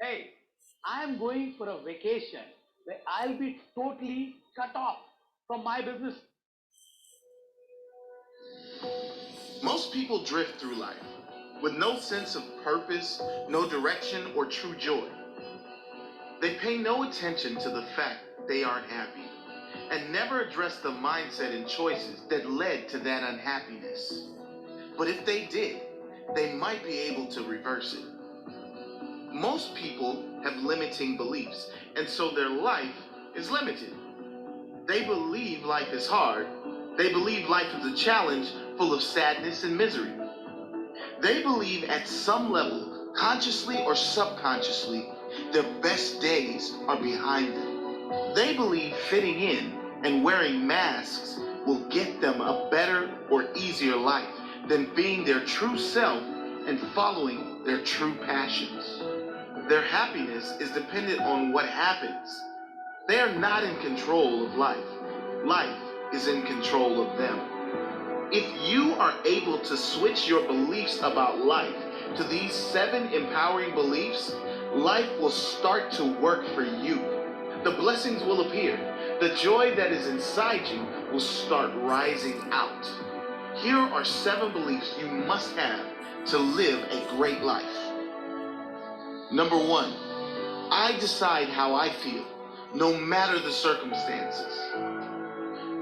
Hey, I am going for a vacation where I'll be totally cut off from my business. Most people drift through life with no sense of purpose, no direction, or true joy. They pay no attention to the fact they aren't happy and never address the mindset and choices that led to that unhappiness. But if they did, they might be able to reverse it. Most people have limiting beliefs, and so their life is limited. They believe life is hard. They believe life is a challenge full of sadness and misery. They believe at some level, consciously or subconsciously, their best days are behind them. They believe fitting in and wearing masks will get them a better or easier life than being their true self and following their true passions. Their happiness is dependent on what happens. They are not in control of life. Life is in control of them. If you are able to switch your beliefs about life to these 7 empowering beliefs, life will start to work for you. The blessings will appear. The joy that is inside you will start rising out. Here are 7 beliefs you must have to live a great life. Number 1, I decide how I feel, no matter the circumstances.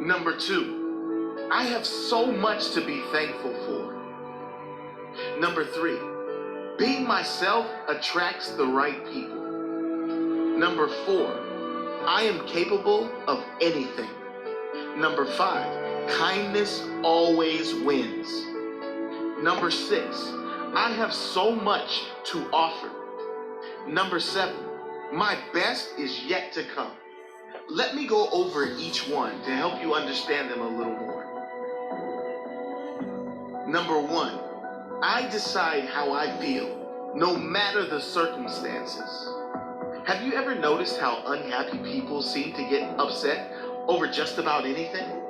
Number 2, I have so much to be thankful for. Number 3, being myself attracts the right people. Number 4, I am capable of anything. Number 5, kindness always wins. Number 6, I have so much to offer. Number 7, my best is yet to come. Let me go over each one to help you understand them a little more. Number 1, I decide how I feel, no matter the circumstances. Have you ever noticed how unhappy people seem to get upset over just about anything?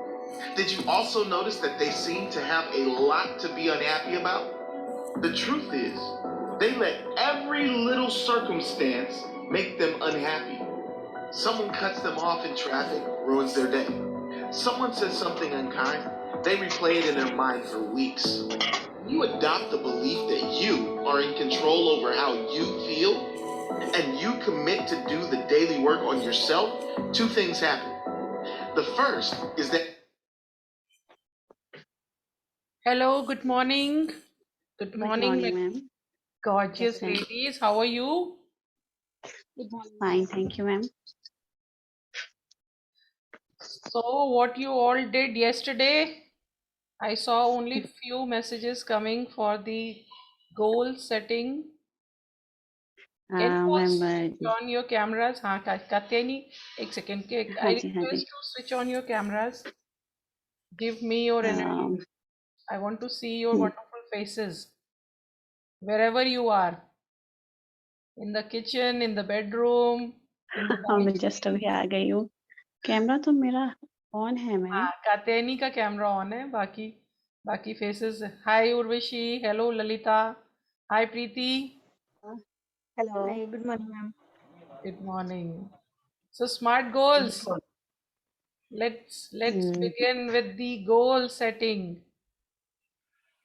Did you also notice that they seem to have a lot to be unhappy about? The truth is, they let every little circumstance make them unhappy. Someone cuts them off in traffic, ruins their day. Someone says something unkind, they replay it in their mind for weeks. You adopt the belief that you are in control over how you feel, and you commit to do the daily work on yourself, 2 things happen. The first is that... Hello, good morning. Good Good morning, morning, ma'am. gorgeous Yes, ma'am. ladies. How are you? Fine, thank you, ma'am. So, what you all did yesterday? I saw only few messages coming for the goal setting. Can you all Ma'am, switch on your cameras? हाँ, Katyani, एक second. I हाँ जी, request you switch on your cameras. Give me your energy. I want to see your wonderful faces. Wherever you are. In the kitchen, in the bedroom, in the मैं balcony. Just अभी आ गई हूँ. Camera तो मेरा on है, ma'am. हाँ, कात्यायनी का camera on है, बाकी faces. Hi Urvashi, hello Lalita, hi Preeti. Hello. Hi, good morning, ma'am. Good morning. So smart goals. Let's begin with the goal setting.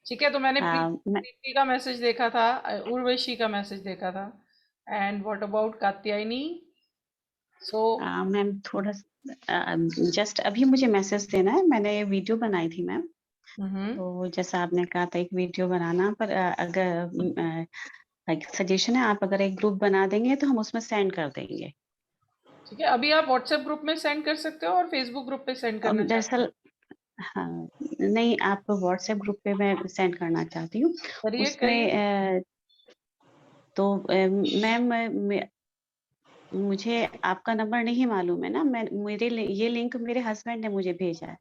ठीक है, तो मैंने प्रीति का मैसेज देखा था, उर्वशी का मैसेज देखा था. And what about Katyayani? So ma'am थोड़ा जस्ट अभी मुझे मैसेज देना है. मैंने वीडियो बनाई थी, मैम. तो जैसा आपने कहा था एक वीडियो बनाना, पर अगर सजेशन है, आप अगर एक ग्रुप बना देंगे तो हम उसमें सेंड कर देंगे. ठीक है, अभी आप व्हाट्सएप ग्रुप में सेंड कर सकते हो और फेसबुक ग्रुप पे सेंड करना चाहते दरअसल हो? हाँ, नहीं, आप व्हाट्सएप ग्रुप पे मैं सेंड करना चाहती हूँ. उसमें तो मैम मुझे आपका नंबर नहीं मालूम है ना. ये लिंक मेरे हस्बैंड ने मुझे भेजा है.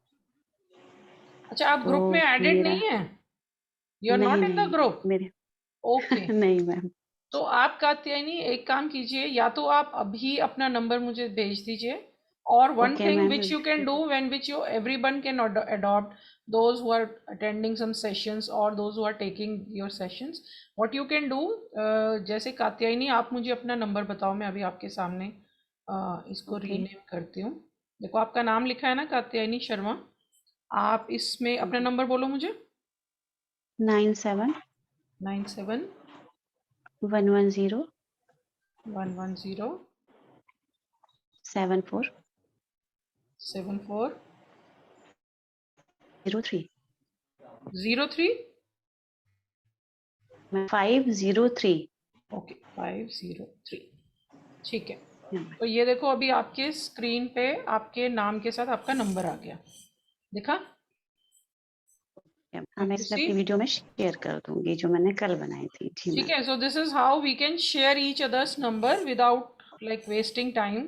अच्छा, आप ग्रुप में एडेड नहीं है? You are not in the group? मेरे ओके. नहीं मैम. तो आप कात्यायनी एक काम कीजिए, या तो आप अभी अपना नंबर मुझे भेज दीजिए, और one thing which you can do when which you everyone can adopt, those who are attending some sessions और those who are taking your sessions, what you can do. जैसे कात्यायनी, आप मुझे अपना नंबर बताओ, मैं अभी आपके सामने इसको रीनेम करती हूँ. देखो, आपका नाम लिखा है ना, कात्यायनी शर्मा. आप इसमें अपना नंबर बोलो मुझे. 97 110 74 74 03. 03 503। ओके 503, ठीक है। तो ये देखो अभी आपके स्क्रीन पे आपके नाम के साथ आपका नंबर आ गया, दिखा? हाँ, मैं इसमें अपनी वीडियो में शेयर कर दूंगी जो मैंने कल बनाई थी। ठीक है। So this is how we can share each others number without like wasting time.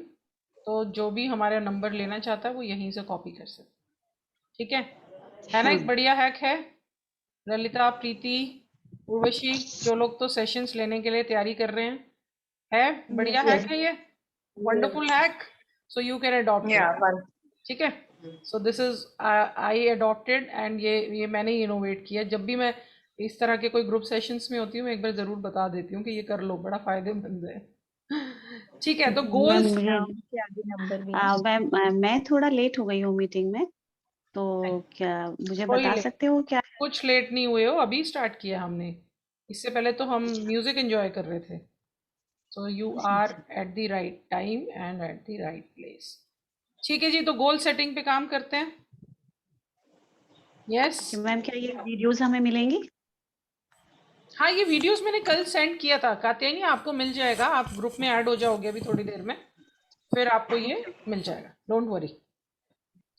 तो जो भी हमारा नंबर लेना चाहता है वो यहीं से कॉपी कर सकते, ठीक है ना? एक बढ़िया हैक है। ललिता, प्रीति, उर्वशी, जो लोग तो सेशंस लेने के लिए तैयारी कर रहे हैं, है बढ़िया हैक है ये, wonderful hack. So you can adopt it, ठीक है। So this is I adopted and ये मैंने ही इनोवेट किया। जब भी मैं इस तरह के कोई ग्रुप सेशंस में होती हूँ मैं एक बार जरूर बता देती हूँ कि ये कर लो, बड़ा फायदेमंद है। ठीक है, तो गोल्स। मैं थोड़ा लेट हो गई हूँ मीटिंग में, तो क्या मुझे बता सकते हो क्या? कुछ लेट नहीं हुए हो, अभी स्टार्ट किया हमने, इससे पहले तो हम म्यूजिक एंजॉय कर रहे थे। So you are at the right time and at the right place. ठीक है जी, तो गोल सेटिंग पे काम करते हैं। यस मैम, क्या ये वीडियोस हमें मिलेंगी? हाँ, ये वीडियोस मैंने कल सेंड किया था कात्यायनी, आपको मिल जाएगा, आप ग्रुप में ऐड हो जाओगे अभी थोड़ी देर में, फिर आपको ये मिल जाएगा, डोंट वरी।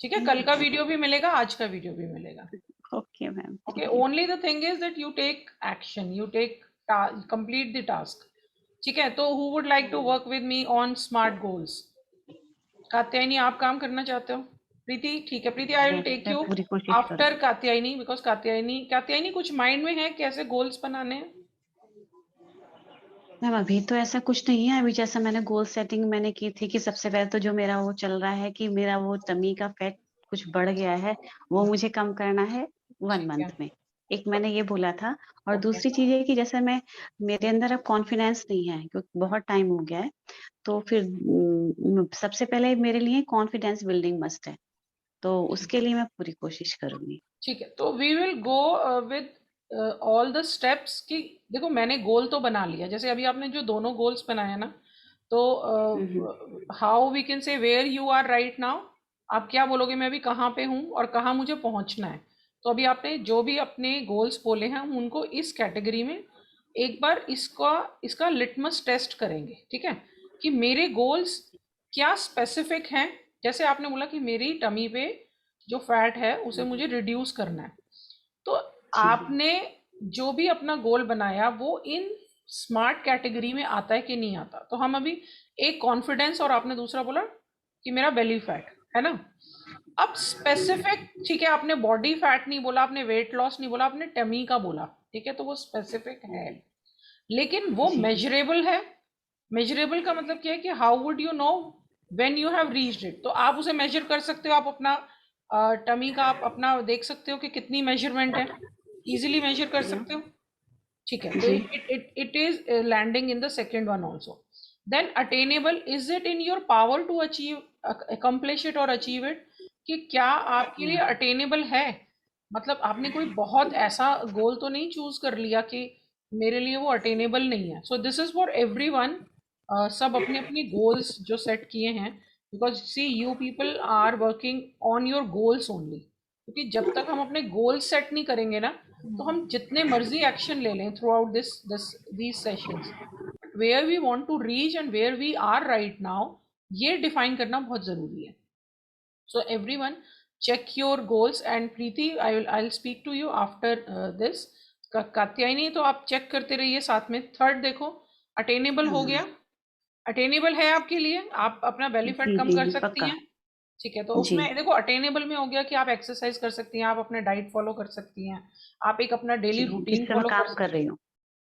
ठीक है, कल का वीडियो भी मिलेगा, आज का वीडियो भी मिलेगा। Okay ma'am. Okay, only the thing is that you take action, you take complete the task. ठीक है, तो who would like to work with me on smart goals? Katyayani, आप काम करना चाहते हो? प्रीति, ठीक है Preeti, I will take you after Katyayani, because Katyayani कुछ माइंड में है कैसे गोल्स बनाने हैं? मैम, अभी तो ऐसा कुछ नहीं है। अभी जैसा मैंने गोल सेटिंग मैंने की थी कि सबसे पहले तो जो मेरा वो चल रहा है कि मेरा वो टमी का फैट कुछ बढ़ गया है, वो मुझे कम करना है 1 मंथ में। एक मैंने ये बोला था। और दूसरी चीज है कि जैसे मेरे अंदर अब कॉन्फिडेंस नहीं है क्योंकि बहुत टाइम हो गया है, तो फिर सबसे पहले मेरे लिए कॉन्फिडेंस बिल्डिंग मस्ट है, तो उसके लिए मैं पूरी कोशिश करूंगी। ठीक है, तो we will go with all the steps कि देखो मैंने गोल तो बना लिया, जैसे अभी आपने जो दोनों गोल्स बनाया ना, तो how we can say where you are right now, आप क्या बोलोगे मैं अभी कहाँ पे हूँ और कहाँ मुझे पहुँचना है? तो अभी आपने जो भी अपने गोल्स बोले हैं हम उनको इस कैटेगरी में एक बार इसका लिटमस टेस्ट करेंगे, ठीक है, कि मेरे गोल्स क्या स्पेसिफिक हैं। जैसे आपने बोला कि मेरी टमी पे जो फैट है उसे मुझे रिड्यूस करना है, तो आपने जो भी अपना गोल बनाया वो इन स्मार्ट कैटेगरी में आता है कि नहीं आता? तो हम अभी एक कॉन्फिडेंस और आपने दूसरा बोला कि मेरा बेली फैट है ना। अब स्पेसिफिक, ठीक है, आपने बॉडी फैट नहीं बोला, आपने वेट लॉस नहीं बोला, आपने टमी का बोला, ठीक है, तो वो स्पेसिफिक है, लेकिन वो मेजरेबल है। मेजरेबल का मतलब क्या है कि how would you know when you have reached it? तो आप उसे मेजर कर सकते हो, आप अपना टमी का आप अपना देख सकते हो कि कितनी मेजरमेंट है, इजीली मेजर कर सकते हो। ठीक है, तो it is landing in the second one also. Then attainable, is it in your power to achieve, accomplish it और अचीव इट, कि क्या आपके लिए अटेनेबल है? मतलब आपने कोई बहुत ऐसा गोल तो नहीं चूज कर लिया कि मेरे लिए वो अटेनेबल नहीं है। So this is for everyone, सब अपने अपने गोल्स जो सेट किए हैं, because see you people are working on your goals only, क्योंकि जब तक हम अपने गोल्स सेट नहीं करेंगे ना, तो हम जितने मर्जी एक्शन ले लें throughout these sessions, where we want to reach and where we are right now, ये डिफाइन करना बहुत जरूरी है। So everyone check your goals, and Preeti, I'll speak to you after this. Katyayani, तो आप चेक करते रहिए साथ में। थर्ड देखो, अटेनेबल हो गया, अटेनेबल है आपके लिए, आप अपना बेली फैट कम कर सकती हैं, ठीक है। तो उसमें देखो अटेनेबल में हो गया कि आप एक्सरसाइज कर सकती हैं, आप अपने डाइट फॉलो कर सकती हैं, आप एक अपना डेली रूटीन फॉलो कर रही हो।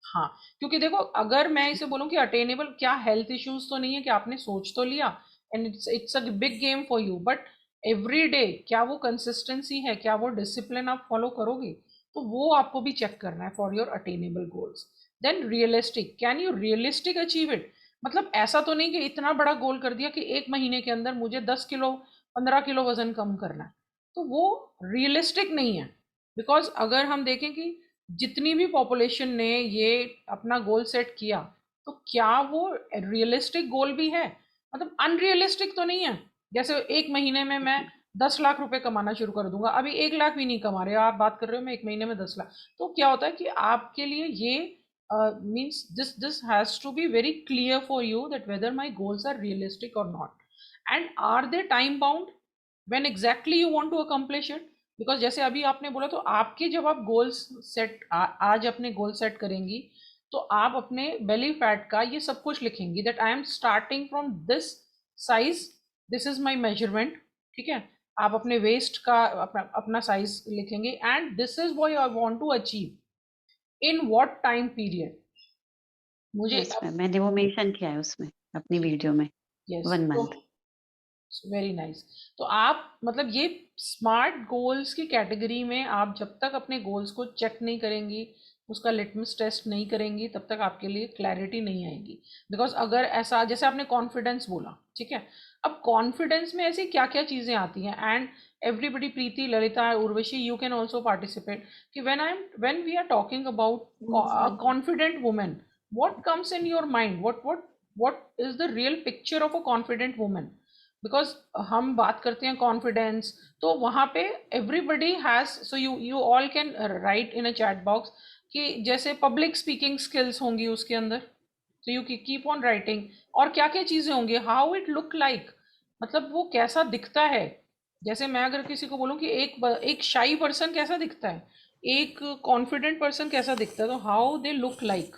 हाँ, क्योंकि देखो अगर मैं इसे बोलूं कि अटेनेबल, क्या हेल्थ इश्यूज तो नहीं है कि आपने सोच तो लिया and it's a big game for you, but every day क्या वो कंसिस्टेंसी है, क्या वो डिसिप्लिन आप फॉलो करोगे? तो वो आपको भी चेक करना है for your attainable goals. Then realistic, can you realistic achieve it? मतलब ऐसा तो नहीं कि इतना बड़ा गोल कर दिया कि 1 महीने के अंदर मुझे 10 किलो 15 किलो वजन कम करना है, तो वो रियलिस्टिक नहीं है। बिकॉज अगर हम देखें कि जितनी भी पॉपुलेशन ने ये अपना गोल सेट किया, तो क्या वो रियलिस्टिक गोल भी है? मतलब अनरियलिस्टिक तो नहीं है। जैसे 1 महीने में मैं 10 लाख रुपए कमाना शुरू कर दूंगा, अभी 1 लाख भी नहीं कमा रहे हो, आप बात कर रहे हो मैं 1 महीने में 10 लाख, तो क्या होता है कि आपके लिए ये means this has to be very clear for you that whether my goals are realistic or not, and are they time bound when exactly you want to accomplish it. because जैसे अभी आपने बोला, तो आपके जब आप गोल्स सेट आज अपने गोल सेट करेंगी, तो आप अपने बेली फैट का ये सब कुछ लिखेंगी that I am starting from this size, this is my measurement, ठीक है। आप अपने वेस्ट का अपना साइज लिखेंगे and this is what I want to achieve in what time period. मुझे यस मैम, मैंने वो मेंशन किया है उसमें अपनी वीडियो में, 1 मंथ। Very nice. तो आप मतलब ये स्मार्ट गोल्स की कैटेगरी में आप जब तक अपने गोल्स को चेक नहीं करेंगी, उसका लिटमस टेस्ट नहीं करेंगी, तब तक आपके लिए क्लैरिटी नहीं आएगी। बिकॉज अगर ऐसा, जैसे आपने कॉन्फिडेंस बोला, ठीक है, अब कॉन्फिडेंस में ऐसी क्या क्या चीज़ें आती हैं, and everybody, Preeti, Lalita, Urvashi, you can also participate, कि when we are talking about confident women, what comes in your mind, what is the real picture of a confident woman? Because हम बात करते हैं कॉन्फिडेंस, तो वहाँ पे everybody has, so you all can write in a chat box कि जैसे public speaking skills होंगी उसके अंदर, तो यू कीप ऑन राइटिंग, और क्या क्या चीज़ें होंगी, हाउ इट लुक लाइक, मतलब वो कैसा दिखता है। जैसे मैं अगर किसी को बोलूँ कि एक शाई पर्सन कैसा दिखता है, एक कॉन्फिडेंट पर्सन कैसा दिखता है, तो how they look like.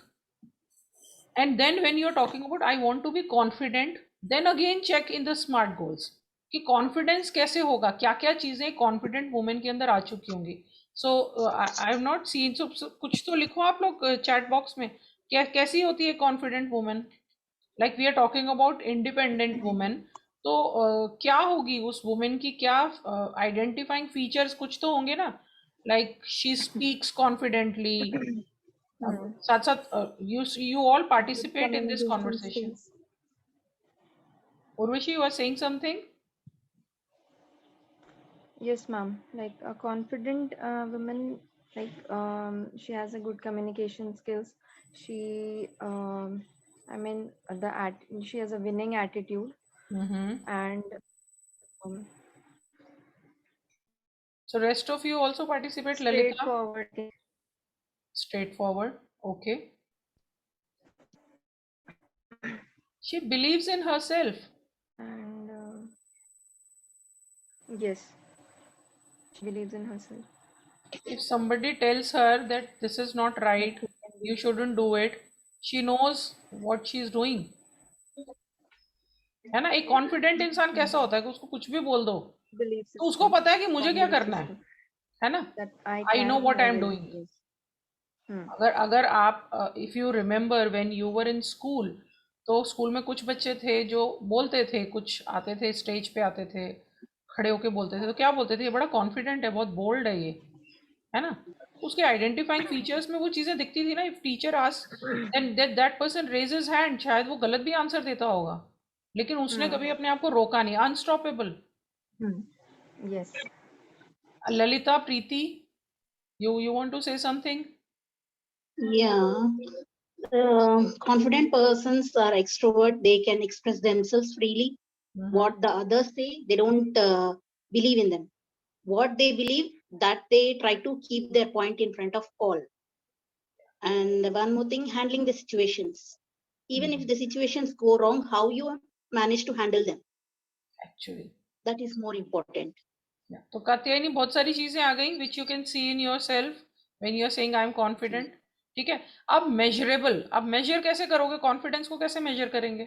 And then when you're talking about I want to be confident, then again check in the smart goals कि कॉन्फिडेंस कैसे होगा, क्या क्या चीजें कॉन्फिडेंट वुमेन के अंदर आ चुकी होंगी। सो आई हैव नॉट सीन, सो कुछ तो लिखो आप लोग चैट बॉक्स में, क्या कैसी होती है confident women. Like we are talking about independent women, तो क्या होगी उस वुमेन की, क्या आइडेंटिफाइंग फीचर्स कुछ तो होंगे ना, लाइक शी स्पीक्स कॉन्फिडेंटली। साथ साथ you all participate in this Communication conversation. skills. Urvashi, you are saying something? Yes, ma'am. Like a confident woman, like she has a good communication skills. She, I mean, she has a winning attitude, and So rest of you also participate, Lalita? straightforward. Straightforward. Okay. She believes in herself. And yes, she believes in herself. If somebody tells her that this is not right, you shouldn't do it, she knows what she is doing. है ना। एक confident इंसान कैसा होता है कि उसको कुछ भी बोल दो, तो उसको पता है कि मुझे क्या करना है ना। I know what I am doing. अगर आप if you remember when you were in school, तो स्कूल में कुछ बच्चे थे जो बोलते थे, कुछ आते थे स्टेज पे आते थे, खड़े होके बोलते थे, तो क्या बोलते थे, ये बड़ा कॉन्फिडेंट है, बहुत बोल्ड है ये, है ना। उसके आइडेंटिफाइंग फीचर्स में वो चीजें दिखती थी ना। If teacher ask then that person raises hand, शायद वो गलत भी आंसर देता होगा, लेकिन उसने कभी अपने आप को रोका नहीं, unstoppable. Yes. Lalita, Preeti, you want to say something? Yeah, confident persons are extrovert. They can express themselves freely. What the others say, they don't believe in them. What they believe, that they try to keep their point in front of all. And one more thing, handling the situations. Even if the situations go wrong, how you manage to handle them. Actually, that is more important. Yeah. तो कात्यायनी, बहुत सारी चीजें आ गई which you can see in yourself when you are saying I am confident. ठीक है, अब measurable, अब मेजर कैसे करोगे, कॉन्फिडेंस को कैसे मेजर करेंगे।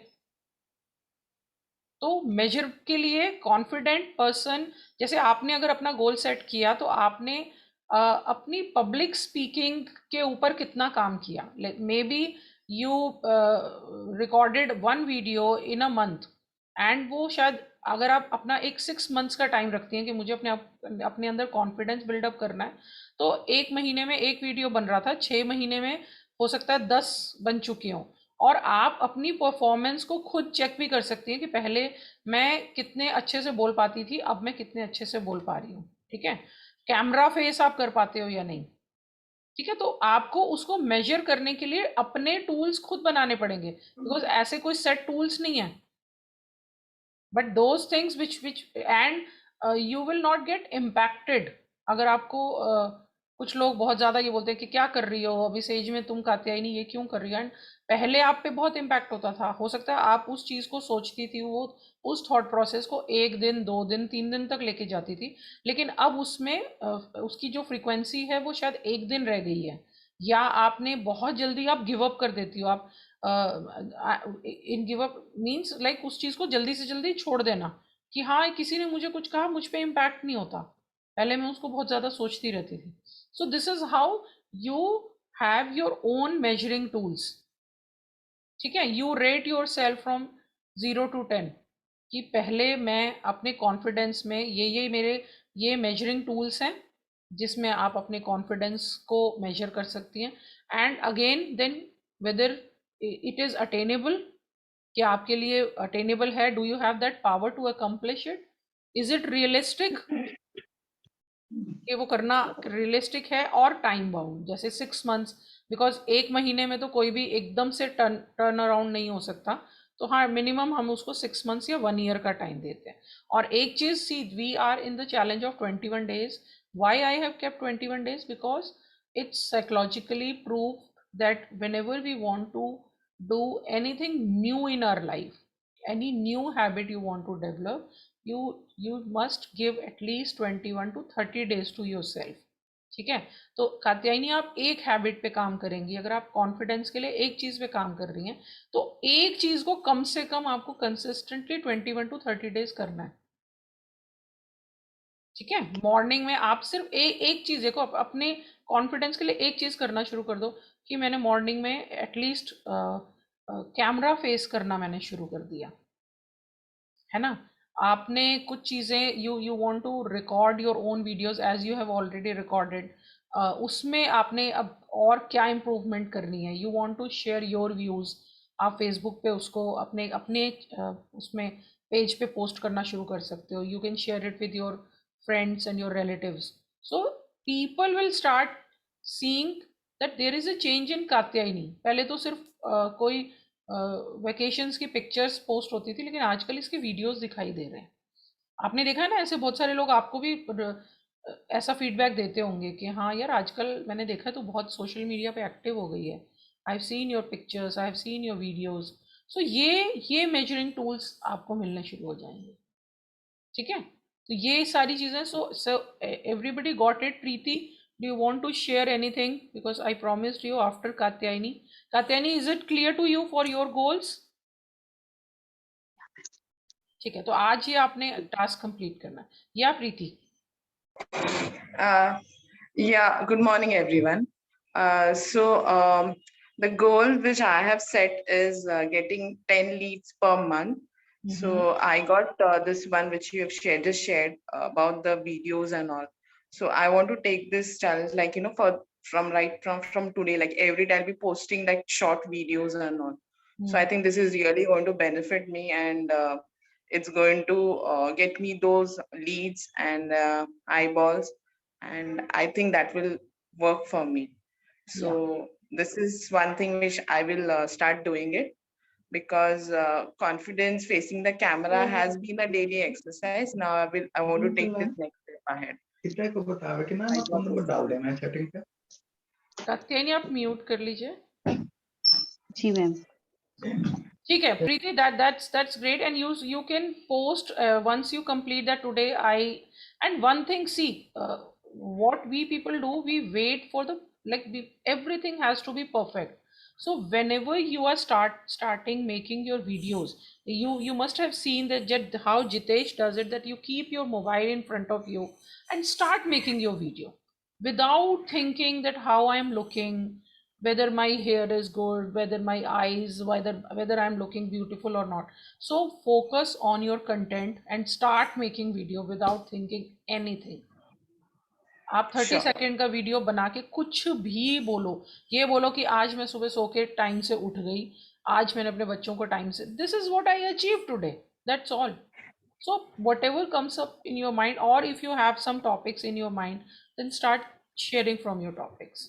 तो मेजर के लिए कॉन्फिडेंट पर्सन, जैसे आपने अगर अपना गोल सेट किया, तो आपने अपनी पब्लिक स्पीकिंग के ऊपर कितना काम किया। May be you recorded 1 video in a month, and वो शायद अगर आप अपना एक 6 मंथ्स का टाइम रखती हैं कि मुझे अपने अंदर कॉन्फिडेंस बिल्डअप करना है, तो 1 महीने में 1 वीडियो बन रहा था, 6 महीने में हो सकता है 10 बन चुकी हों। और आप अपनी परफॉर्मेंस को खुद चेक भी कर सकती हैं कि पहले मैं कितने अच्छे से बोल पाती थी, अब मैं कितने अच्छे से बोल पा रही हूँ। ठीक है, कैमरा फेस आप कर पाते हो या नहीं। ठीक है, तो आपको उसको मेजर करने के लिए अपने टूल्स खुद बनाने पड़ेंगे, बिकॉज ऐसे कोई सेट टूल्स नहीं है, but those things which and you will not gate impacted. अगर आपको कुछ लोग बहुत ज़्यादा ये बोलते हैं कि क्या कर रही हो अभी इस एज में, तुम कात्यायनी ये क्यों कर रही हो, एंड पहले आप पे बहुत इम्पैक्ट होता था, हो सकता है आप उस चीज़ को सोचती थी, वो उस थॉट प्रोसेस को 1 दिन 2 दिन 3 दिन तक लेके जाती थी, लेकिन अब उसमें उसकी जो फ्रीक्वेंसी है वो शायद 1 दिन रह गई है, या आपने बहुत जल्दी आप गिव अप कर देती हो। आप इन गिव अप मीन्स लाइक उस चीज़ को जल्दी से जल्दी छोड़ देना कि हाँ किसी ने मुझे कुछ कहा, मुझ पे इम्पैक्ट नहीं होता, पहले मैं उसको बहुत ज़्यादा सोचती रहती थी। सो this is how you have your own measuring tools, ठीक है। You rate your self from 0 to 10 कि पहले मैं अपने कॉन्फिडेंस में ये मेरे ये मेजरिंग टूल्स हैं जिसमें आप अपने कॉन्फिडेंस को मेजर कर सकती हैं, and again then whether it is attainable, कि आपके लिए अटेनेबल है, do you have that power to accomplish it, is it realistic कि वो करना रियलिस्टिक है, और टाइम बाउंड जैसे 6 मंथ्स, बिकॉज 1 महीने में तो कोई भी एकदम से टर्न अराउंड नहीं हो सकता, तो हाँ मिनिमम हम उसको 6 मंथ्स या 1 ईयर का टाइम देते हैं। और एक चीज see, we are in the challenge of 21 days, why I have kept 21 days, because it's psychologically proved that whenever we want to do anything new in our life, any new habit you want to develop, you must give at least 21 to 30 days to yourself, ठीक है। तो कात्यायनी आप एक habit पे काम करेंगी, अगर आप कॉन्फिडेंस के लिए एक चीज पे काम कर रही हैं तो एक चीज को कम से कम आपको कंसिस्टेंटली 21 to 30 days करना है, ठीक है। मॉर्निंग में आप सिर्फ एक चीज देखो, अपने कॉन्फिडेंस के लिए एक चीज करना शुरू कर दो कि मैंने मॉर्निंग में एटलीस्ट कैमरा फेस करना मैंने शुरू कर दिया है ना। आपने कुछ चीज़ें you want to record your own videos as you have already recorded, उसमें आपने अब और क्या इम्प्रूवमेंट करनी है, you want to share your views, आप फेसबुक पे उसको अपने अपने उसमें पेज पे पोस्ट करना शुरू कर सकते हो, you can share it with your friends and your relatives, so people will start seeing that there is a change in Katyayani. पहले तो सिर्फ कोई वेकेशंस की पिक्चर्स पोस्ट होती थी, लेकिन आजकल इसके वीडियोस दिखाई दे रहे हैं। आपने देखा है ना, ऐसे बहुत सारे लोग आपको भी ऐसा फीडबैक देते होंगे कि हाँ यार आजकल मैंने देखा है तो बहुत सोशल मीडिया पे एक्टिव हो गई है, I have seen your pictures, I have seen your videos. So ये मेजरिंग टूल्स आपको मिलने शुरू हो जाएंगे, ठीक है। तो ये सारी चीज़ें, so everybody got it. Preeti, do you want to share anything, because I promised you after Katyayani, is it clear to you for your goals? ठीक है, तो आज ये आपने टास्क कंप्लीट करना है, या प्रीति? Yeah, good morning, everyone. The goal which I have set is getting 10 leads per month. So I got this one which you have just shared about the videos and all. So I want to take this challenge, like, you know, from today, like every day I'll be posting like short videos and all. So I think this is really going to benefit me, and it's going to get me those leads and eyeballs, and I think that will work for me. So this is one thing which I will start doing it, because confidence facing the camera has been a daily exercise. Now I want to take this next step ahead. को बतावे कि ना phone number डाल देना setting पे। कात्यायनी आप mute कर लीजिए। जी मैम। ठीक है प्रीति, that's great, and you can post once you complete that today. And one thing, see, what we people do, we wait for the everything has to be perfect. So whenever you are starting making your videos, you must have seen that how Jitesh does it, that you keep your mobile in front of you and start making your video without thinking that how I'm looking, whether my hair is good, whether my eyes, whether I'm looking beautiful or not. So focus on your content and start making video without thinking anything. आप 30 second का video बना के कुछ भी बोलो, ये बोलो कि आज मैं सुबह सो के टाइम से उठ गई, आज मैंने अपने बच्चों को टाइम से, this is what I achieve today, that's all. So whatever comes up in your mind, or if you have some topics in your mind, then start sharing from your topics.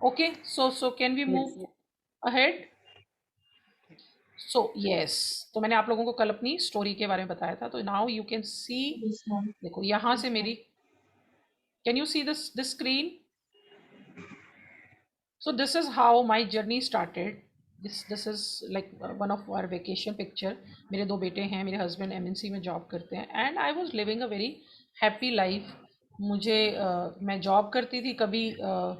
Okay, so can we move ahead? So yes, तो मैंने आप लोगों को कल अपनी story के बारे में बताया था, तो now you can see, देखो यहाँ से मेरी, can you see this screen? So this is how my journey started. This is like one of our vacation picture. मेरे दो बेटे हैं, मेरे husband MNC में job करते हैं, and I was living a very happy life. मुझे मैं job करती थी कभी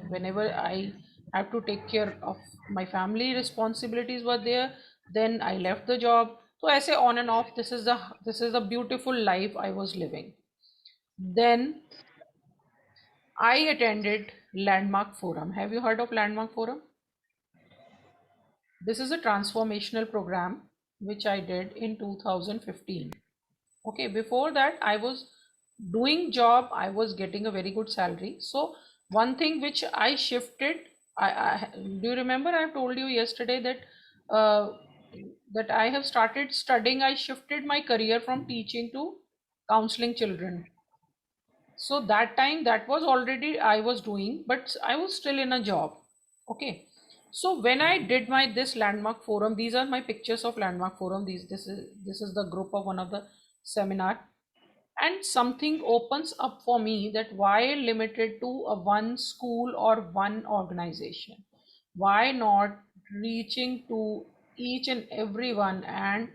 whenever I have to take care of my family responsibilities were there, then I left the job. तो ऐसे on and off, this is the beautiful life I was living. Then I attended Landmark Forum. Have you heard of Landmark Forum? This is a transformational program which I did in 2015. Okay, before that I was doing job, I was getting a very good salary. So one thing which I shifted, I do you remember I told you yesterday that that I have started studying. I shifted my career from teaching to counseling children. So that time that was already I was doing, but I was still in a job. Okay. So when I did my this Landmark Forum, these are my pictures of Landmark Forum. This is the group of one of the seminar, and something opens up for me that why limited to a one school or one organization? Why not reaching to each and everyone and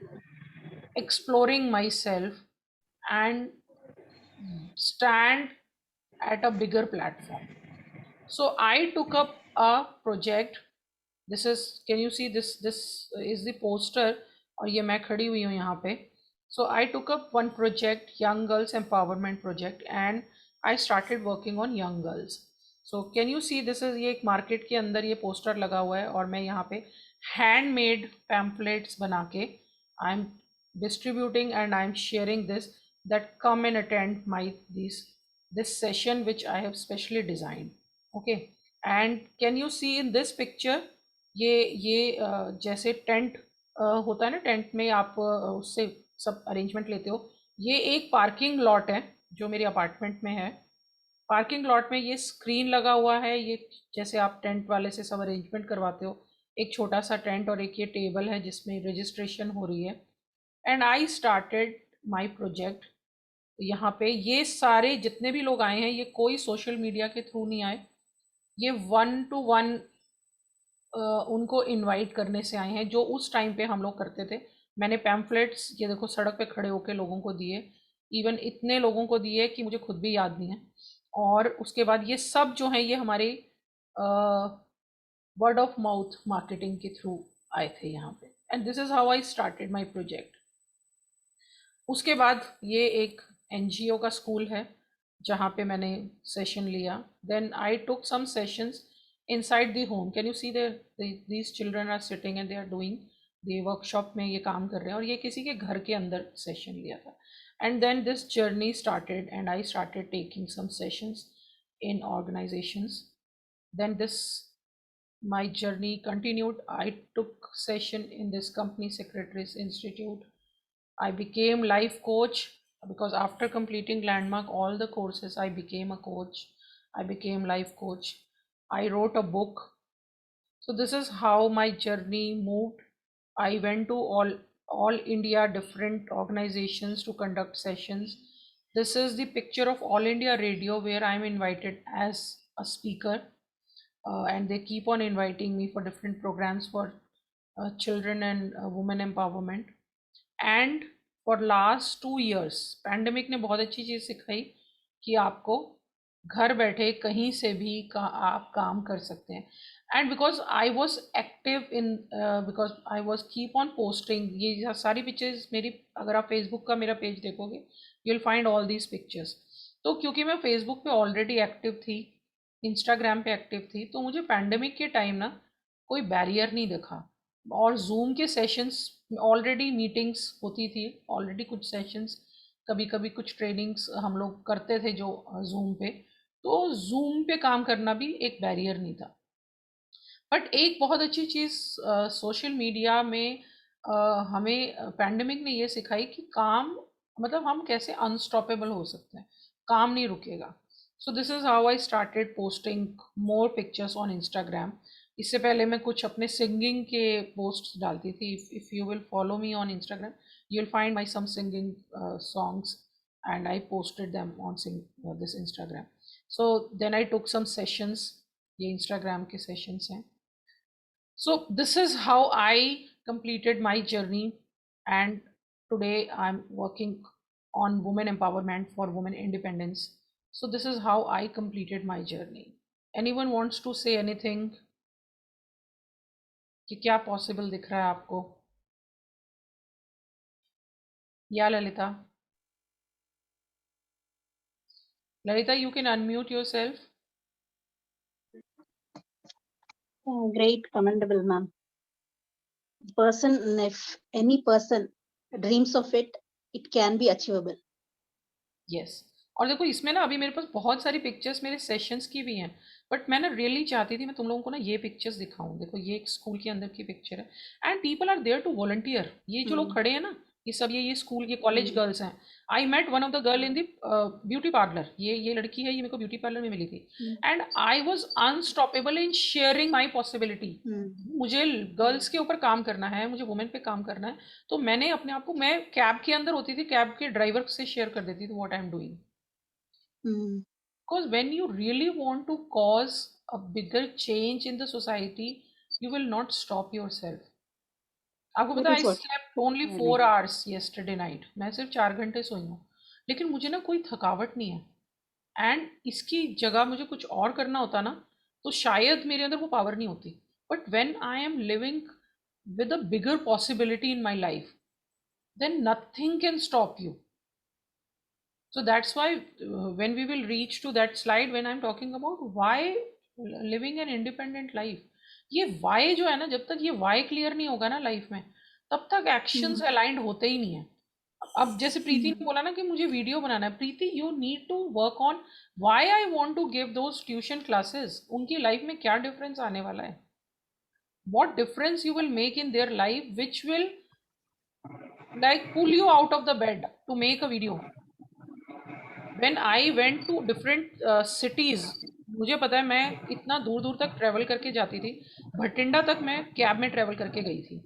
exploring myself and stand at a bigger platform? So I took up a project. This is, can you see this? This is the poster और ये मैं खड़ी हुई हूँ यहाँ पे. So I took up one project, Young Girls Empowerment Project, and I started working on young girls. So can you see this is, ये एक मार्केट के अंदर ये पोस्टर लगा हुआ है और मैं यहाँ पे handmade pamphlets बना के I'm distributing and I'm sharing this, that come and attend my this session which I have specially designed. Okay, and can you see in this picture, ये जैसे टेंट होता है ना, टेंट में आप उससे सब अरेंजमेंट लेते हो. ये एक पार्किंग लॉट है जो मेरे अपार्टमेंट में है. पार्किंग लॉट में ये स्क्रीन लगा हुआ है, ये जैसे आप टेंट वाले से सब अरेंजमेंट करवाते हो, एक छोटा सा टेंट और एक ये टेबल है जिसमें रजिस्ट्रेशन हो रही है. And I started my project. यहाँ पे ये सारे जितने भी लोग आए हैं, ये कोई सोशल मीडिया के थ्रू नहीं आए, ये 1-to-1 उनको इनवाइट करने से आए हैं जो उस टाइम पे हम लोग करते थे. मैंने पैम्फलेट्स ये देखो सड़क पे खड़े होके लोगों को दिए, इवन इतने लोगों को दिए कि मुझे खुद भी याद नहीं है. और उसके बाद ये सब जो हैं ये हमारे वर्ड ऑफ माउथ मार्केटिंग के थ्रू आए थे यहाँ पे. And this is how I started my project. उसके बाद ये एक NGO का स्कूल है जहाँ पे मैंने सेशन लिया. Then I took some sessions inside the home. Can you see these children are sitting and they are doing the workshop में ये काम कर रहे हैं और ये किसी के घर के अंदर सेशन लिया था. And then this journey started and I started taking some sessions in organizations. Then my journey continued. I took session in this company Secretaries Institute. I became life coach because after completing Landmark all the courses I became a coach. I became life coach. I wrote a book. So this is how my journey moved. I went to all India different organizations to conduct sessions. This is the picture of All India Radio where I'm invited as a speaker, and they keep on inviting me for different programs for children and women empowerment. And for last 2 years pandemic ने बहुत अच्छी चीज़ सिखाई कि आपको घर बैठे कहीं से भी आप काम कर सकते हैं. And because I was active in, because I was keep on posting, ये सारी पिक्चर्स मेरी, अगर आप फेसबुक का मेरा पेज देखोगे you will find all these pictures. तो क्योंकि मैं फेसबुक पे ऑलरेडी एक्टिव थी, इंस्टाग्राम पे एक्टिव थी, तो मुझे पैंडमिक के टाइम ना कोई बैरियर नहीं दिखा. और जूम के सेशंस ऑलरेडी मीटिंग्स होती थी, ऑलरेडी कुछ सेशंस, कभी कभी कुछ ट्रेनिंग्स हम लोग करते थे जो जूम पे, तो जूम पे काम करना भी एक बैरियर नहीं था. बट एक बहुत अच्छी चीज़ सोशल मीडिया में हमें पैंडेमिक ने ये सिखाई कि काम, मतलब हम कैसे अनस्टॉपेबल हो सकते हैं, काम नहीं रुकेगा. So this is how I started posting more pictures on Instagram. इससे पहले मैं कुछ अपने सिंगिंग के पोस्ट डालती थी. If you will follow me on Instagram you will find my some singing songs and I posted them on this Instagram. So then I took some sessions ये Instagram के सेशंस हैं. So this is how I completed my journey, and today I'm working on women empowerment for women independence. So this is how I completed my journey. Anyone wants to say anything? कि क्या possible दिख रहा है आपको? या Lalita? Lalita, you can unmute yourself. Great, commendable, ma'am. Person, if any person dreams of it, it can be achievable. Yes. और देखो इसमें ना अभी मेरे पास बहुत सारी पिक्चर्स मेरे सेशंस की भी हैं, बट मैं ना रियली चाहती थी मैं तुम लोगों को ना ये पिक्चर्स दिखाऊं. देखो ये एक स्कूल के अंदर की पिक्चर है, and people are there to volunteer. ये जो लोग खड़े हैं ना, ये सब ये स्कूल ये कॉलेज गर्ल्स हैं. I met one of the girl in the beauty parlour. ये लड़की है, ये मेरे को ब्यूटी पार्लर में मिली थी, and I was unstoppable in sharing my possibility. मुझे गर्ल्स के ऊपर काम करना है, मुझे वुमेन पे काम करना है, तो मैंने अपने आप को, मैं कैब के अंदर होती थी, कैब के ड्राइवर से शेयर कर देती थी what I am doing. Because when you really want to cause a bigger change in the society, you will not stop yourself. आपको पता है, I slept only 4 hours yesterday night. मैं सिर्फ 4 घंटे सोई हूँ, लेकिन मुझे ना कोई थकावट नहीं है. एंड इसकी जगह मुझे कुछ और करना होता ना, तो शायद मेरे अंदर वो पावर नहीं होती. But when I am living with a bigger possibility in my life, then nothing can stop you. So that's why when we will reach to that slide, when I'm talking about why living an independent life, ये why जो है ना, जब तक ये why clear नहीं होगा ना लाइफ में, तब तक actions aligned होते ही नहीं है. अब जैसे प्रीति ने बोला ना कि मुझे वीडियो बनाना है, प्रीति you need to work on why I want to give those tuition classes. उनकी लाइफ में क्या डिफरेंस आने वाला है, what difference you will make in their life, which will like pull you out of the bed to make a video. When I went to different cities, मुझे पता है मैं इतना दूर दूर तक ट्रैवल करके जाती थी. भटिंडा तक मैं कैब में ट्रैवल करके गई थी,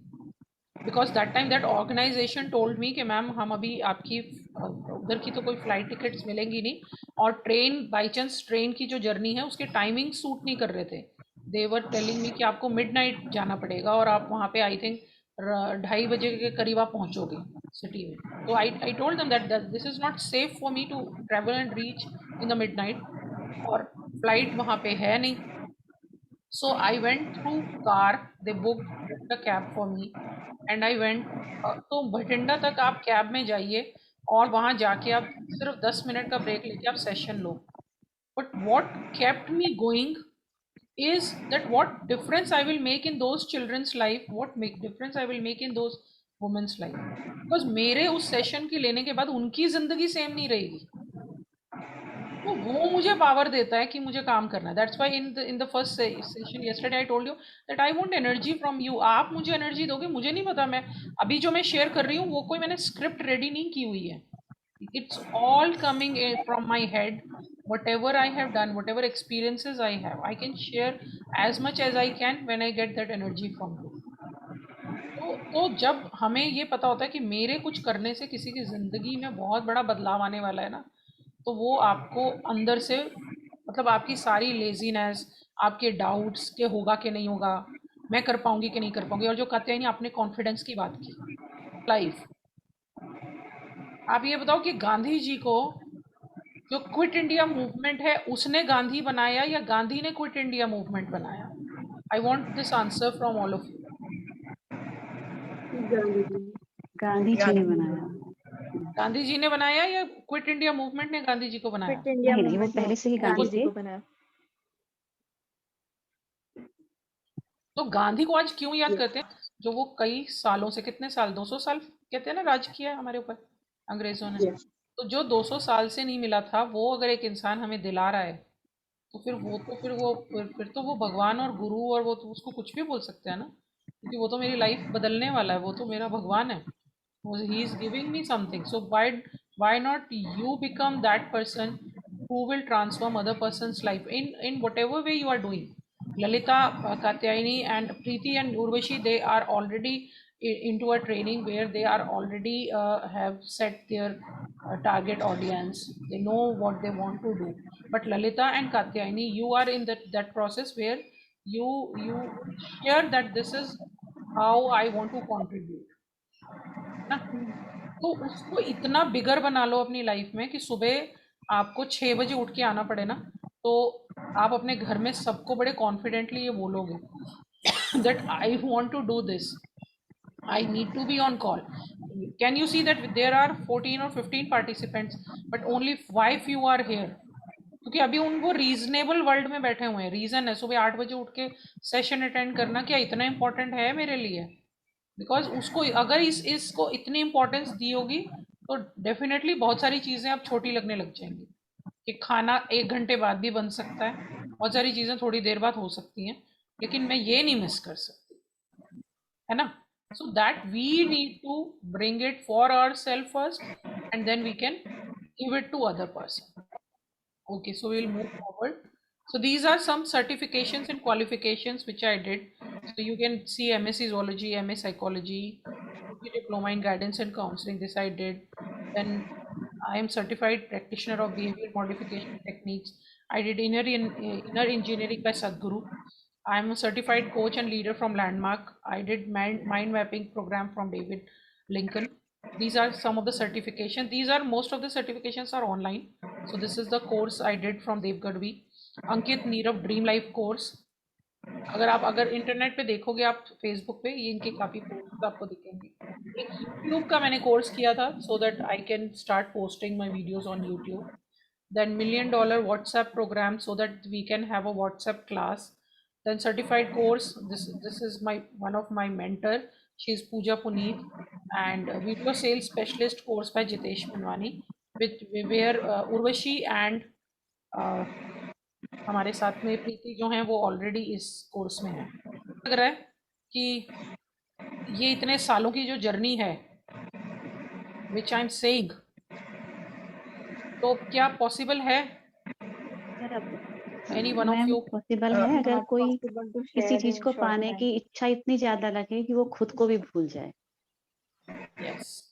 because that time that organisation told me कि मैम हम अभी आपकी उधर की तो कोई फ्लाइट टिकट्स मिलेंगी नहीं, और ट्रेन बाई चांस ट्रेन की जो जर्नी है उसके टाइमिंग सूट नहीं कर रहे थे. दे वर टेलिंग मी कि आपको मिडनाइट जाना पड़ेगा, और आप वहाँ पे आई थिंक 2:30 बजे के करीब आप पहुँचोगे सिटी में. तो I told them that this is not safe for me to travel and reach in the midnight, और फ्लाइट वहाँ पे है नहीं. So I went through car, they book the cab for me and I went. तो भटिंडा तक आप cab में जाइए, और वहाँ जाके आप सिर्फ 10 मिनट का ब्रेक लेके आप session low. But what kept me going is that what difference I will make in those children's life, what make difference I will make in those women's life, because मेरे उस session की लेने के बाद उनकी जिंदगी सेम नहीं रहेगी. तो वो मुझे पावर देता है कि मुझे काम करना है. That's why in the first session yesterday I told you that I want energy from you. आप मुझे एनर्जी दोगे, मुझे नहीं पता, मैं अभी जो मैं शेयर कर रही हूँ वो कोई मैंने स्क्रिप्ट रेडी नहीं की हुई है. It's all coming from my head. Whatever I have done, whatever experiences I have, I can share as much as I can when I get that energy from you. तो जब हमें ये पता होता है कि मेरे कुछ करने से किसी की ज़िंदगी में बहुत बड़ा बदलाव आने वाला है ना, तो वो आपको अंदर से, मतलब आपकी सारी लेजीनेस, आपके डाउट्स के होगा कि नहीं होगा, मैं कर पाऊंगी कि नहीं कर पाऊंगी, और जो कात्यायनी आपने कॉन्फिडेंस की बात की, लाइफ. आप ये बताओ कि गांधी जी को जो क्विट इंडिया मूवमेंट है उसने गांधी बनाया या गांधी ने क्विट इंडिया मूवमेंट बनाया? I want this answer from all of you. Gandhi ji ने बनाया. गांधी जी ने बनाया या क्विट इंडिया मूवमेंट ने गांधी जी को बनाया? क्विट इंडिया नहीं, वो पहले से ही गांधी जी को बनाया. तो गांधी को आज क्यों याद करते हैं? जो वो कई सालों से, कितने साल, 200 साल कहते हैं ना राज किया है हमारे ऊपर अंग्रेजों ने. तो जो 200 साल से नहीं मिला था, वो अगर एक इंसान हमें दिला रहा है, तो फिर तो वो भगवान और गुरु, और वो तो उसको कुछ भी बोल सकते हैं ना, क्योंकि वो तो मेरी लाइफ बदलने वाला है, वो तो मेरा भगवान है. He is giving me something. So why not you become that person who will transform other person's life in whatever way you are doing. Lalita, Katyayani and Preeti and Urvashi, they are already into a training where they are already have set their target audience, they know what they want to do. But Lalita and Katyayani, you are in that process where you share that this is how I want to contribute, ना? तो उसको इतना बिगर बना लो अपनी life में कि सुबह आपको 6 बजे उठ के आना पड़े ना, तो आप अपने घर में सबको बड़े कॉन्फिडेंटली ये बोलोगे that I want to do this, I need to be on call. Can you see that there are 14 or 15 participants, but only 5 you are here? क्योंकि अभी उनको रीजनेबल वर्ल्ड में बैठे हुए हैं. रीजन है सुबह 8 बजे उठ के सेशन अटेंड करना, क्या इतना इंपॉर्टेंट है मेरे लिए? बिकॉज उसको अगर इसको इतनी इंपॉर्टेंस दी होगी तो डेफिनेटली बहुत सारी चीज़ें अब छोटी लगने लग जाएंगी कि खाना 1 घंटे बाद भी बन सकता है, बहुत सारी चीज़ें थोड़ी देर बाद हो सकती हैं, लेकिन मैं ये नहीं मिस कर सकती, है ना? So that we need to bring it for ourselves first, and then we can give it to other person. Okay, so we'll move forward. So these are some certifications and qualifications which I did. So you can see MSc Zoology, MA Psychology, Diploma in Guidance and Counseling. This I did. Then I am certified practitioner of behavior modification techniques. I did inner engineering by Sadhguru. I am a certified coach and leader from Landmark. I did mind mapping program from David Lincoln. These are some of the certifications. These are most of the certifications are online. So this is the course I did from Dev Gadvi. Ankit Neerav Dream Life course. अगर internet पे देखोगे आप Facebook पे, ये इनके काफ़ी post आपको दिखेंगे. एक यूट्यूब का मैंने कोर्स किया था so that I can start posting my videos on YouTube. Then $1 million WhatsApp program so that we can have a WhatsApp class. Then certified course. This is one of my mentor. She is Pooja Puneet, and video sales specialist course by Jitesh Manwani, where Urvashi and हमारे साथ में प्रीति जो हैं वो already इस course में है. लग रहा है कि ये इतने सालों की जो जर्नी है विच आई एम सेइंग, तो क्या पॉसिबल है any one of you? Possible है अगर कोई किसी चीज को पाने की इच्छा इतनी ज्यादा लगे कि वो खुद को भी भूल जाए. Yes.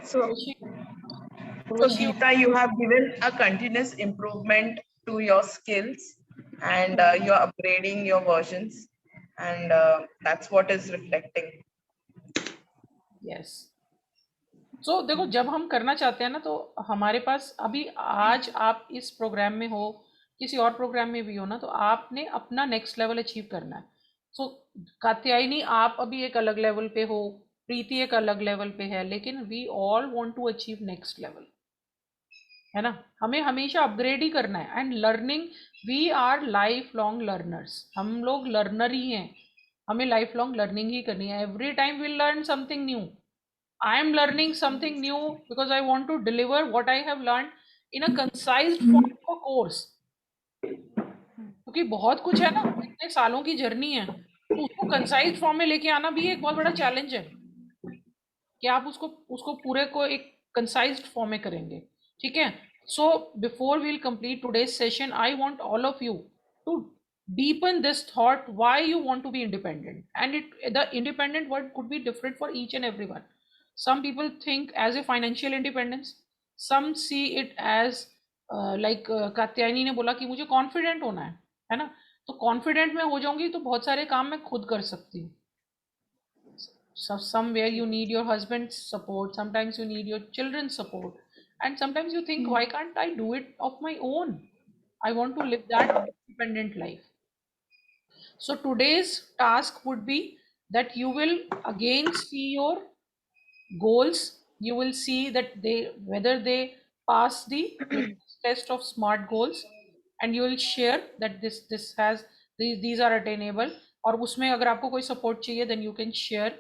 So Geeta, you have given a continuous improvement to your skills, and you're upgrading your versions, and that's what is reflecting. Yes. So देखो, जब हम करना चाहते हैं ना, तो हमारे पास अभी आज आप इस प्रोग्राम में हो, किसी और प्रोग्राम में भी हो ना, तो आपने अपना नेक्स्ट लेवल अचीव करना है. सो कात्यायनी आप अभी एक अलग लेवल पे हो, प्रीति एक अलग लेवल पे है, लेकिन we all want to achieve next level, है ना? हमें हमेशा अपग्रेड ही करना है. And learning, we are lifelong learners. हम लोग लर्नर ही हैं, हमें लाइफ लॉन्ग लर्निंग ही करनी है. Every time we learn something new. I am learning something new because I want to deliver what I have learned in a concise form of a course. क्योंकि बहुत कुछ है ना, इतने सालों की जर्नी है, तो उसको कंसाइज फॉर्म में लेके आना भी एक बहुत बड़ा चैलेंज है कि आप उसको पूरे को एक कंसाइज फॉर्म में करेंगे. ठीक है. So before we will complete today's session, I want all of you to deepen this thought why you want to be independent. And the independent word could be different for each and everyone. Some people think as a financial independence, some see it as like Katyayani ने बोला कि मुझे confident होना है ना? तो confident में हो जाऊंगी तो बहुत सारे काम मैं खुद कर सकती हूँ. Somewhere you need your husband's support, sometimes you need your children's support, and sometimes you think, why can't I do it of my own? I want to live that independent life. So today's task would be that you will again see your goals. You will see that whether they pass the test of SMART goals, and you will share that this has these are attainable. और उसमें अगर आपको कोई support चाहिए, then you can share.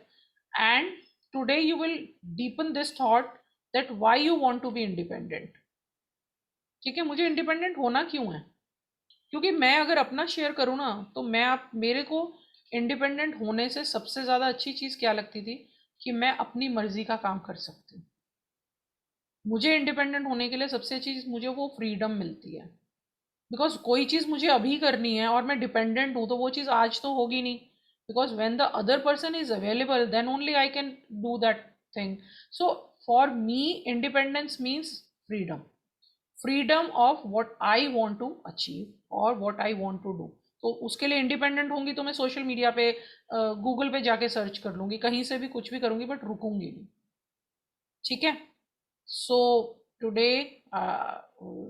And today you will deepen this thought that why you want to be independent. ठीक है, मुझे independent होना क्यों है? क्योंकि मैं अगर अपना शेयर करूँ ना, तो मेरे को इंडिपेंडेंट होने से सबसे ज़्यादा अच्छी चीज़ क्या लगती थी कि मैं अपनी मर्जी का काम कर सकती हूँ. मुझे इंडिपेंडेंट होने के लिए सबसे अच्छी चीज़, मुझे वो फ्रीडम मिलती है. बिकॉज कोई चीज़ मुझे अभी करनी है और मैं डिपेंडेंट हूँ, तो वो चीज़ आज तो होगी नहीं. Because when the other person is available, then only I can do that thing. So for me, independence means freedom. Freedom of what I want to achieve or what I want to do. तो उसके लिए independent होंगी तो मैं social media पे Google पे जाके search कर लूंगी, कहीं से भी कुछ भी करूंगी, बट रुकूंगी नहीं. ठीक है. So today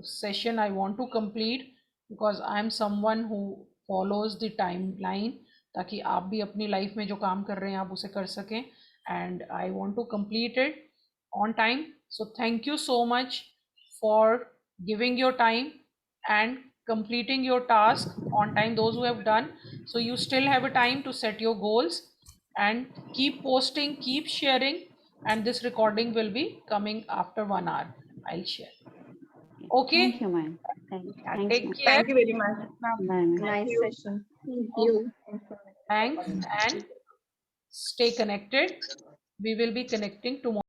session I want to complete because I am someone who follows the timeline, ताकि आप भी अपनी लाइफ में जो काम कर रहे हैं आप उसे कर सकें, and I want to complete it on time. So thank you so much for giving your time and completing your task on time, those who have done. So you still have a time to set your goals and keep posting, keep sharing, and this recording will be coming after 1 hour. I'll share. Okay. Thank you, ma'am. Thanks, Take ma'am. care. Thank you very much. Bye, ma'am. Nice session. Thank you. Thanks and stay connected. We will be connecting tomorrow.